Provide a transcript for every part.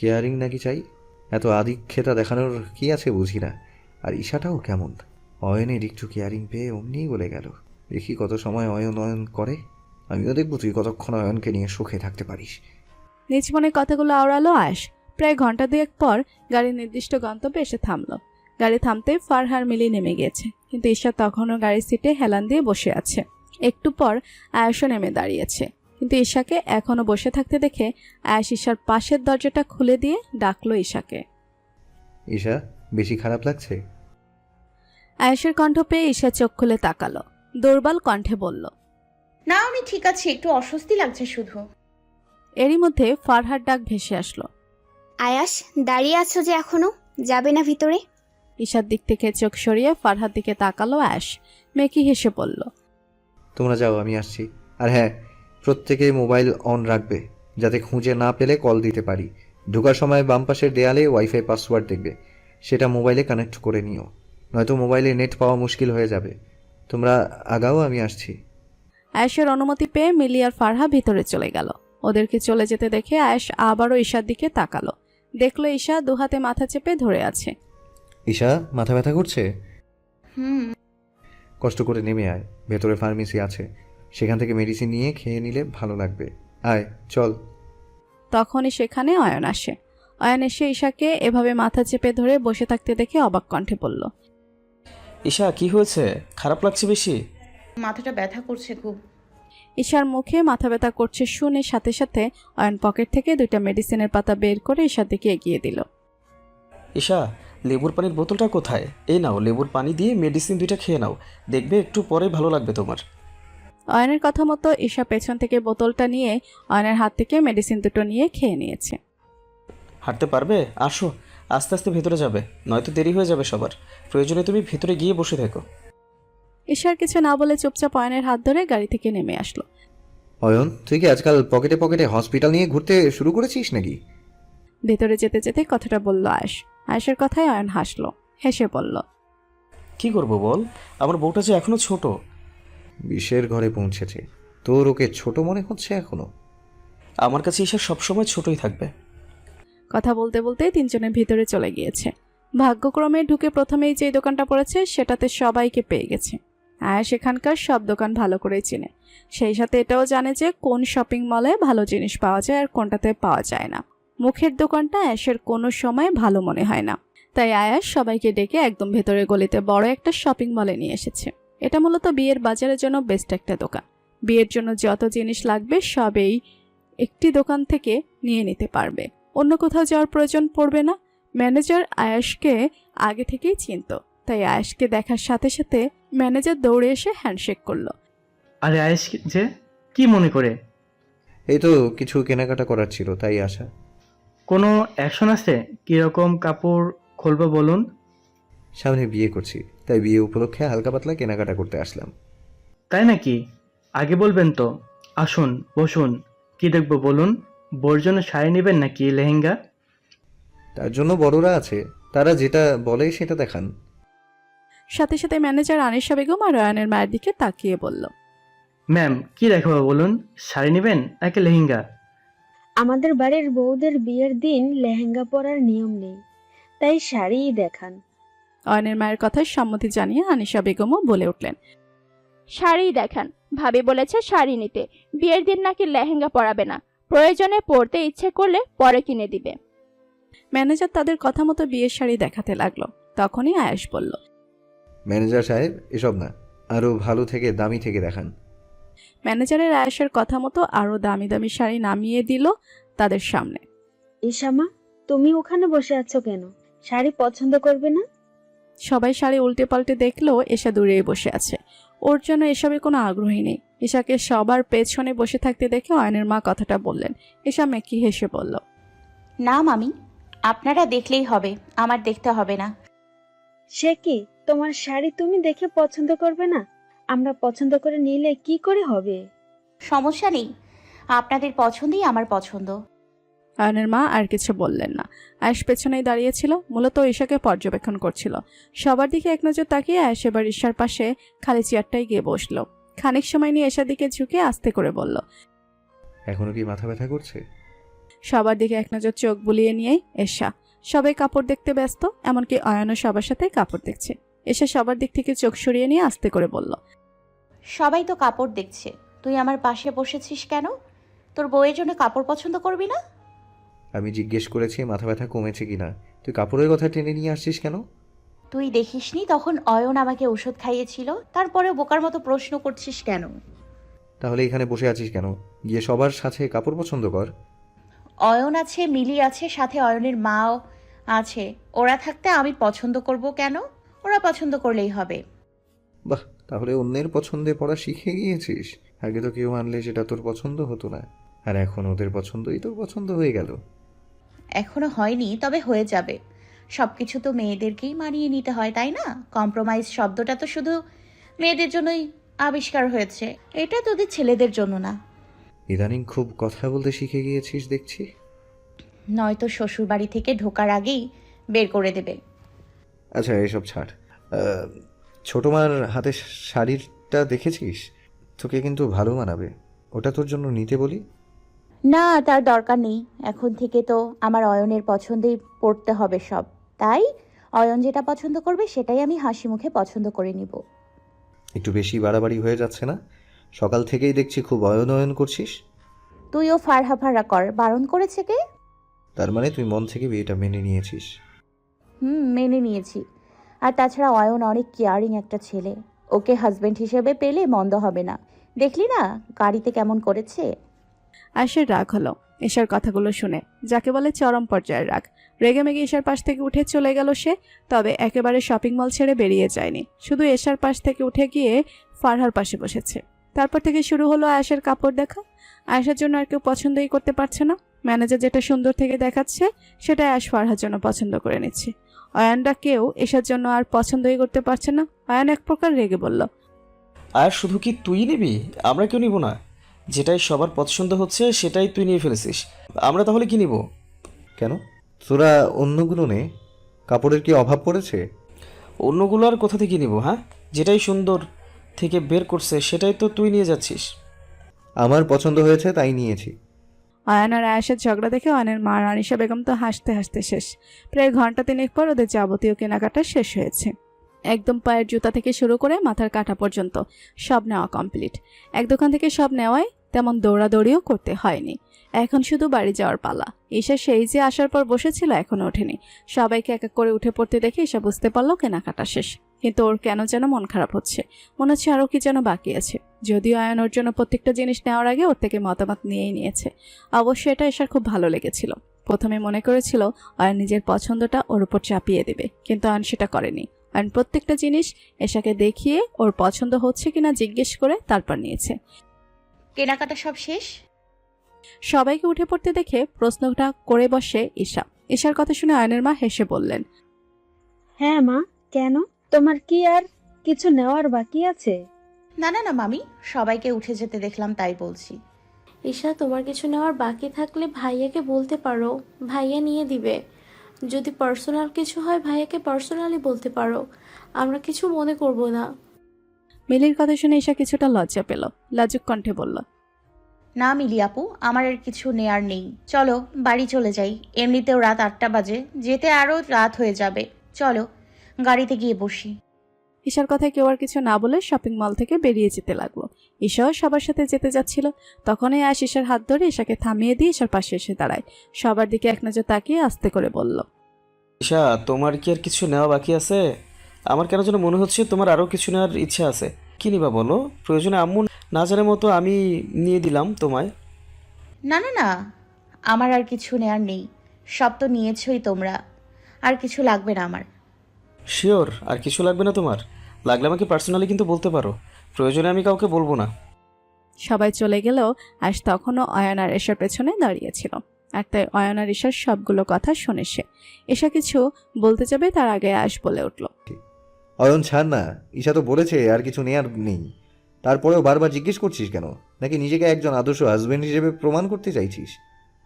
Caring নাকি চাই? এত আদিক্ষেতা দেখানোর কি আছে বুঝি না। আর ঈশাটাও কেমন, অয়নের একটু কেয়ারিং পেয়ে অমনিই বলে গেল। দেখি কত সময় অয়ন অয়ন করে, আমিও দেখবো তুই কতক্ষণ অয়নকে নিয়ে সুখে থাকতে পারিস। নিজ মনে কথাগুলো আওড়ালো আয়েশ। প্রায় ঘন্টা দুয়েক পর গাড়ির নির্দিষ্ট গন্তব্যে এসে থামলো। গাড়ি থামতে ফারহার মিলি নেমে গিয়েছে, কিন্তু ঈশা তখনও গাড়ির সিটে হেলান দিয়ে বসে আছে। একটু পর আয়েশও নেমে দাঁড়িয়েছে, কিন্তু ঈশাকে এখনো বসে থাকতে দেখে আয়েশ ঈশার পাশের দরজাটা খুলে দিয়ে ডাকলো ঈশাকে। ঈশা, বেশি খারাপ লাগছে? আয়েশের কণ্ঠ পেয়ে ঈশা চোখ খুলে তাকালো, দুর্বল কণ্ঠে বলল, না আমি ঠিক আছি, একটু অস্বস্তি লাগছে শুধু। এরই মধ্যে ফারহার ডাক ভেসে আসলো। আয়াস, দাঁড়িয়ে আছো যে এখনো? যাবে না ভিতরে? ঈশার দিক থেকে চোখ সরিয়ে ফারহার দিকে তাকালো আয়েশ। মেকি হেসে বলল, তোমরা যাও, আমি আসছি। আর হ্যাঁ, প্রত্যেকে মোবাইল অন রাখবে, যাতে খুঁজে না পেলে কল দিতে পারি। ঢোকার সময় বাম পাশের দেয়ালে ওয়াইফাই পাসওয়ার্ড দেখবে, সেটা মোবাইলে কানেক্ট করে নিও, নয়তো মোবাইলে নেট পাওয়া মুশকিল হয়ে যাবে। তোমরা আগাও, আমি আসছি। আয়েশের অনুমতি পেয়ে মিলি আর ফারহা ভিতরে চলে গেল। ওদেরকে চলে যেতে দেখে আয়েশ আবারও ঈশার দিকে তাকালো। দেখলো ঈশা দুহাতে মাথা চেপে ধরে আছে। ঈশা, মাথা ব্যথা করছে? হুম। কষ্ট করে নেমে আয়, ভেতরে ফার্মেসি আছে, সেখান থেকে মেডিসিন নিয়ে খেয়ে নিলে ভালো লাগবে। আয়, চল। তখনই সেখানে অয়ন আসে। অয়ন এসে ঈশাকে এভাবে মাথা চেপে ধরে বসে থাকতে দেখে অবাক কণ্ঠে বলল, ঈশা, কি হয়েছে? খারাপ লাগছে বেশি? মাথাটা ব্যথা করছে খুব। ঈশার মুখে মাথা ব্যথা করছে শুনে সাথে সাথে অয়ন পকেট থেকে 2টা মেডিসিনের পাতা বের করে ঈশার দিকে এগিয়ে দিল। ঈশা, লেবুর পানির বোতলটা কোথায়? এই নাও, লেবুর পানি দিয়ে মেডিসিন 2টা খেয়ে নাও, দেখবে একটু পরে ভালো লাগবে তোমার। অয়নের কথা মতো ঈশা পেছন থেকে বোতলটা নিয়ে অয়নের হাত থেকে মেডিসিন 2টো নিয়ে খেয়ে নিয়েছে। হাঁটতে পারবে? আসো, আস্তে আস্তে ভেতরে যাবে, নয়তো দেরি হয়ে যাবে সবার। প্রয়োজনে তুমি ভেতরে গিয়ে বসে থেকো। ঈশার কিছু না বলে চুপচাপ অয়নের হাত ধরে গাড়ি থেকে নেমে আসলো। অয়ন, তুই কি আজকাল পকেটে পকেটে হসপিটাল নিয়ে ঘুরতে শুরু করেছিস নাকি? ভেতরে যেতে যেতে কথাটা বলল আয়েশ। আয়েশের কথায় অয়ন হাসলো, হেসে বলল, কি করব বল, আমার বউটা যে এখনো ছোট। 20-এর ঘরে পৌঁছেছে, তোর ওকে ছোট মনে হচ্ছে এখনো? আমার কাছে ঈশা সবসময় ছোটই থাকবে। কথা বলতে বলতে তিনজনে ভিতরে চলে গিয়েছে। ভাগ্যক্রমে ঢুকে প্রথমেই যে দোকানটা পড়েছে সেটাতে সবাইকে পেয়ে গেছে। আয়েশ এখানকার সব দোকান ভালো করেই চিনে, সেই সাথে এটাও জানে যে কোন শপিং মলে ভালো জিনিস পাওয়া যায় আর কোনটাতে পাওয়া যায় না। মুখের দোকানটা আয়েশের কোনো সময় ভালো মনে হয় না, তাই আয়েশ সবাইকে ডেকে একদম ভেতরের গলিতে বড় একটা শপিং মলে নিয়ে এসেছে। এটা মূলত বিয়ের বাজারের জন্য বেস্ট একটা দোকান। বিয়ের জন্য যত জিনিস লাগবে সবেই একটি দোকান থেকে নিয়ে নিতে পারবে, অন্য কোথাও যাওয়ার প্রয়োজন পড়বে না। ম্যানেজার আয়েশকে আগে থেকেই চিনত, তাই আয়েশকে দেখার সাথে সাথে ম্যানেজার দৌড়ে এসে হ্যান্ডশেক করলো। আরে আয়েশ যে, কি মনে করে? এই তো কিছু কেনাকাটা করার ছিল, তাই আসা। কোনো অ্যাকশন আছে? কিরকম কাপড় খুলবো বলুন? সামনে বিয়ে করছি, তাই বিয়ে উপলক্ষে হালকা পাতলা কেনাকাটা করতে আসলাম। তাই নাকি? আগে বলবেন তো। আসুন, বসুন। কি দেখবো বলুন? বোর জন্য শাড়ি নেবেন নাকি লেহেঙ্গা? তার জন্য বড়রা আছে, তারা যেটা বলে সেটা দেখান। সাথে সাথে ম্যানেজার আনিশা বেগম আর রয়ানের মায়ের দিকে তাকিয়ে বলল, ম্যাম, কি দেখাবো বলুন? শাড়ি নেবেন নাকি লেহেঙ্গা? আমাদের বাড়ির বউদের বিয়ের দিন লেহেঙ্গা পরার নিয়ম নেই, তাই শাড়িই দেখান। অয়নের মায়ের কথায় সম্মতি জানিয়ে আনিশা বেগমও বলে উঠলেন, শাড়িই দেখান, ভাবি বলেছে শাড়ি নিতে, বিয়ের দিন নাকি লেহেঙ্গা পরাবে না, প্রয়োজনে পরতে ইচ্ছে করলে পরে কিনে দিবে। ম্যানেজার তাদের কথা মতো বিয়ের শাড়ি দেখাতে লাগলো। তখনই আয়েশ বলল, ম্যানেজার সাহেব, এসব না, আরো ভালো থেকে দামি থেকে দেখান। ম্যানেজারের আয়েশের কথা মতো আরো দামি দামি শাড়ি নামিয়ে দিল তাদের সামনে। ঈশামা, তুমি ওখানে বসে আছো কেন? শাড়ি পছন্দ করবে না? সবাই শাড়ি উল্টে পাল্টে দেখলেও এসা দূরেই বসে আছে, ওর জন্য এসবে কোনো আগ্রহী নেই। ঈশাকে সবার পেছনে বসে থাকতে দেখে অয়নের মা কথাটা বললেন। ঈশা মেকি হেসে বলল, না মামি, আপনারা দেখলেই হবে, আমার দেখতে হবে না। সে কি, তোমার শাড়ি তুমি দেখে পছন্দ করবে না? আমরা পছন্দ করে নিলে কি করে হবে? সমস্যা নেই, আপনাদের পছন্দই আমার পছন্দ। অয়নের মা আর কিছু বললেন না। আয়েশ পেছনেই দাঁড়িয়েছিল, মূলত ঈশাকে পর্যবেক্ষণ করছিল। সবার দিকে এক নজর তাকিয়ে আয়েশ এবার ঈশার পাশে খালি চেয়ারটাই গিয়ে বসলো। খানিক সময় নিয়ে ঈশার দিকে ঝুঁকে আস্তে করে বলল, এখনো কি মাথা ব্যথা করছে? সবার দিকে এক নজর চোখ বুলিয়ে নিয়েই এশা। সবাই কাপড় দেখতে ব্যস্ত, এমনকি অয়নও সবার সাথে কাপড় দেখছে। এসে সবার দিক থেকে চোখ সরিয়ে নিয়ে আস্তে করে বলল, সবাই তো কাপড় দেখছে, তুই আমার পাশে বসেছিস কেন? তোর বউয়ের জন্য কাপড় পছন্দ করবি না? আমি জিজ্ঞেস করেছি মাথা ব্যথা কমেছে কিনা, তুই কাপড়ের কথা টেনে নিয়ে আসছিস কেন? তুই দেখিসনি তখন অয়ন আমাকে ওষুধ খাইয়েছিল, তারপরেও বোকার মতো প্রশ্ন করছিস কেন? তাহলে এখানে বসে আছিস কেন? গিয়ে সবার সাথে কাপড় পছন্দ কর। অয়ন আছে, মিলি আছে, সাথে অয়নের মাও আছে। ওরা থাকতে আমি পছন্দ করব কেন? ওরা পছন্দ করলেই হবে। বাহ, তাহলে অন্যের পছন্দে পড়া শিখে গিয়েছিস। আগে তো কেউ আনলে সেটা তোর পছন্দ হতো না, আর এখন ওদের পছন্দই তোর পছন্দ হয়ে গেল। এখনো হয়নি, তবে হয়ে যাবে। সবকিছু তো মেয়েদেরকেই মানিয়ে নিতে হয়, তাই না? কম্প্রোমাইজ শব্দটা তো শুধু মেয়েদের জন্যই আবিষ্কার হয়েছে, এটা তোদের ছেলেদের জন্য না। ইদানিং খুব কথা বলতে শিখে গিয়েছিস দেখছি। নয়তো শ্বশুর বাড়ি থেকে ঢোকার আগেই বের করে দেবে। আচ্ছা এসব ছাড়। ছোট মার হাতে শাড়িটা দেখেছিস? তোকে কিন্তু ভালো মানাবে, ওটা তোর জন্য নিতে বলি। না, তার দরকার নেই। এখন থেকে তো আমার অয়নের পছন্দেই পড়তে হবে সব। তাই অয়ন যেটা পছন্দ করবে সেটাই আমি হাসি মুখে পছন্দ করে নিব। একটু বেশি বাড়াবাড়ি হয়ে যাচ্ছে না? সকাল থেকেই দেখছি খুব অয়ন করছিস। তুইও ফাড়া কর, বারণ করেছে কে? তার মানে তুই মন থেকে বিয়েটা মেনে নিয়েছিস? মেনে নিয়েছি। আর তাছাড়া অয়ন অনেক কেয়ারিং একটা ছেলে, ওকে হাজবেন্ড হিসেবে পেলে মন্দ হবে না। দেখলি না গাড়িতে কেমন করেছে? আয়েশার রাগ হলো এশার কথাগুলো শুনে, যাকে বলে চরম পর্যায়ের রাগ। রেগেমেগে এশার পাশ থেকে উঠে চলে গেল সে। তবে একেবারে শপিং মল ছেড়ে বেরিয়ে যায়নি, শুধু এশার পাশ থেকে উঠে গিয়ে ফারহার পাশে বসেছে। তারপর থেকে শুরু হলো আয়েশার কাপড় দেখা। আয়েশার জন্য আর কেউ পছন্দই করতে পারছে না। ম্যানেজার যেটা সুন্দর থেকে দেখাচ্ছে সেটা আয়েশ ফারহার জন্য পছন্দ করে নিচ্ছে। অয়নটা কেউ এশার জন্য আর পছন্দই করতে পারছে না। অয়ন এক প্রকার রেগে বলল, আর শুধু কি তুই নিবি? আমরা কেউ নিব না? যেটাই সবার পছন্দ হচ্ছে সেটাই তুই নিয়ে ফেলেছিস, আমরা তাহলে কি নিব? কেন, তোরা অন্যগুলো নে, কাপড়ের কি অভাব পড়েছে? অন্যগুলো আর কোথা থেকে নিব? হ্যাঁ, যেটাই সুন্দর থেকে বের করছে সেটাই তো তুই নিয়ে যাচ্ছিস। আমার পছন্দ হয়েছে তাই নিয়েছি। অয়ন আর আয়েশার ঝগড়া দেখে অয়নের মা রানিশা বেগম তো হাসতে হাসতে শেষ। প্রায় ঘন্টা তিনেক পর ওদের যাবতীয় কেনাকাটা শেষ হয়েছে। একদম পায়ের জুতা থেকে শুরু করে মাথার কাঁটা পর্যন্ত সব নেওয়া কমপ্লিট। এক দোকান থেকে সব নেওয়ায় তেমন দৌড়াদৌড়িও করতে হয়নি। এখন শুধু বাড়ি যাওয়ার পালা। ঈশা সেই যে আসার পর বসেছিল এখনো ওঠেনি। সবাইকে এক এক করে উঠে পড়তে দেখে ঈশা বুঝতে পারলো কেনাকাটা শেষ। কিন্তু ওর কেন যেন মন খারাপ হচ্ছে, মনে হচ্ছে আরও কি যেন বাকি আছে। যদিও আয়ন ওর জন্য প্রত্যেকটা জিনিস নেওয়ার আগে ওর থেকে মতামত নিয়েই নিয়েছে। অবশ্য এটা ঈশার খুব ভালো লেগেছিল। প্রথমে মনে করেছিল আয়ন নিজের পছন্দটা ওর উপর চাপিয়ে দেবে, কিন্তু আয়ন সেটা করেনি। আয়ন প্রত্যেকটা জিনিস এশাকে দেখিয়ে ওর পছন্দ হচ্ছে কিনা জিজ্ঞেস করে তারপর নিয়েছে। কেনাকাটা সব শেষ? সবাইকে উঠে পড়তে দেখে প্রশ্নটা করে বসে ঈশা। ঈশার কথা শুনে আয়নের মা হেসে বললেন, হ্যাঁ মা, কেন? তোমার কি আর কিছু নেওয়ার বাকি আছে? না না না মামি, সবাইকে উঠে যেতে দেখলাম তাই বলছি। ঈশা, তোমার কিছু নেওয়ার বাকি থাকলে ভাইয়াকে বলতে পারো, ভাইয়া নিয়ে দিবে। যদি পার্সোনাল কিছু হয় ভাইয়াকে পার্সোনালি বলতে পারো, আমরা কিছু মনে করব না। মিলির কথা শুনে ঈশা কিছুটা লজ্জা পেল, লাজুক কণ্ঠে বলল, না মিলি আপু, আমার আর কিছু নেয়ার নেই। চলো বাড়ি চলে যাই, এমনিতেও রাত 8টা বাজে, যেতে আরও রাত হয়ে যাবে। চলো গাড়িতে গিয়ে বসি। ঈশার কথায় কেউ আর কিছু না বলে শপিং মল থেকে বেরিয়ে যেতে লাগলো। ঈশাও সবার সাথে যেতে যাচ্ছিল। তখনই আয়েশ ঈশার হাত ধরে ঈশাকে থামিয়ে দিয়ে ঈশার পাশে এসে দাঁড়ায়। সবার দিকে এক নজর তাকিয়ে আস্তে করে বলল, ঈশা, তোমার কি আর কিছু নেওয়া বাকি আছে? আমার কেন যেন মনে হচ্ছে তোমার আরও কিছু নেওয়ার ইচ্ছা আছে। কি নিবা বলো? প্রয়োজনে আম্মু না জানার মতো আমি নিয়ে দিলাম তোমায়। না না না, আমার আর কিছু নেয়ার নেই, সব তো নিয়েছই তোমরা, আর কিছু লাগবে না আমার। শিওর? আর কিছু লাগবে না তোমার? লাগলে আমাকে পার্সোনালি কিন্তু বলতে পারো, প্রয়োজনে আমি কাউকে বলবো না। সবাই চলে গেলেও আয়েশ তখনও অয়ন আর ঈশার পেছনে দাঁড়িয়েছিল। আর তাই অয়ন আর ঈশার সবগুলো কথা শুনে সে। ঈশা কিছু বলতে যাবে তার আগে আয়েশ বলে উঠল, অয়ন ছাড় না, ঈশা তো বলেছে আর কিছু নেয়ার নেই। তারপরেও বারবার জিজ্ঞেস করছিস কেন? নাকি নিজেকে একজন আদর্শ হাজবেন্ড হিসেবে প্রমাণ করতে চাইছিস?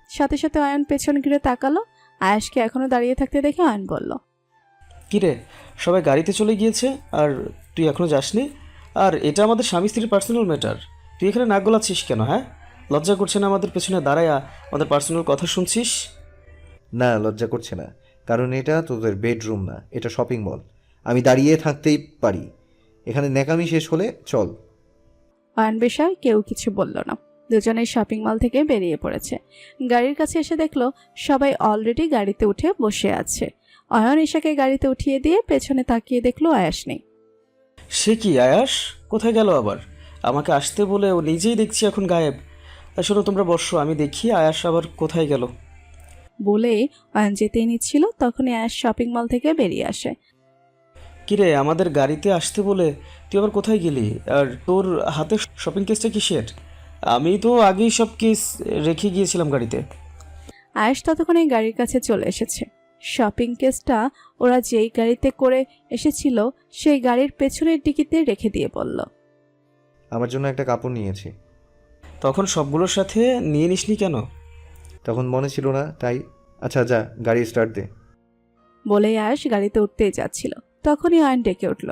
সাথে সাথে অয়ন পেছন ঘিরে তাকালো। আয়েশকে এখনো দাঁড়িয়ে থাকতে দেখে অয়ন বলল, কিরে, সবাই গাড়িতে চলে গিয়েছে আর তুই এখনো যাসনি? আর এটা আমাদের স্বামী স্ত্রীর পার্সোনাল ম্যাটার, তুই এখানে নাক গলাচ্ছিস কেন? হ্যাঁ, লজ্জা করছে না আমাদের পেছনে দাঁড়ায়া আমাদের পার্সোনাল কথা শুনছিস? না, লজ্জা করছে না, কারণ এটা তোদের বেডরুম না, এটা শপিং মল। আমি দাঁড়িয়ে থাকতেই পারি। এখানে ন্যাকামি শেষ হলে চল। অয়ন বিষয় কেউ কিছু বলল না। দুজনেই শপিং মল থেকে বেরিয়ে পড়েছে। গাড়ির কাছে এসে দেখলো সবাই অলরেডি গাড়িতে উঠে বসে আছে। অয়ন ঈশাকে গাড়িতে উঠিয়ে দিয়ে পেছনে তাকিয়ে দেখলো আয়াস নেই। সে কি আয়াস? কোথায় গেল আবার? আমাকে আসতে বলে ও নিজেই দেখছি এখন গায়েব। শোনো, তোমরা বসো, আমি দেখি আয়াস আবার কোথায় গেল। বলে অয়ন যেতেই নিচ্ছিল তখনই আয়াস শপিং মল থেকে বেরিয়ে আসে। কিরে, আমাদের গাড়িতে আসতে বলে তুই আবার কোথায় গেলি? আর তোর হাতে শপিং কেসটা কিসের? আমি তো আগেই সব কেস রেখে গিয়েছিলাম গাড়িতে। আয়াস ততক্ষণে গাড়ির কাছে চলে এসেছে। শপিং কেসটা ওরা যেই গাড়িতে করে এসেছিল সেই গাড়ির পেছনের ডিকিতে রেখে দিয়ে বলল, আমার জন্য একটা কাপড় নিয়েছি। তখন সবগুলোর সাথে নিয়ে নিসনি কেন? তখন মনে ছিল না, তাই। আচ্ছা যা, গাড়ি স্টার্ট দে। বলে আয়াস গাড়িতে উঠতেই যাচ্ছিল তখনই অয়ন ডেকে উঠল।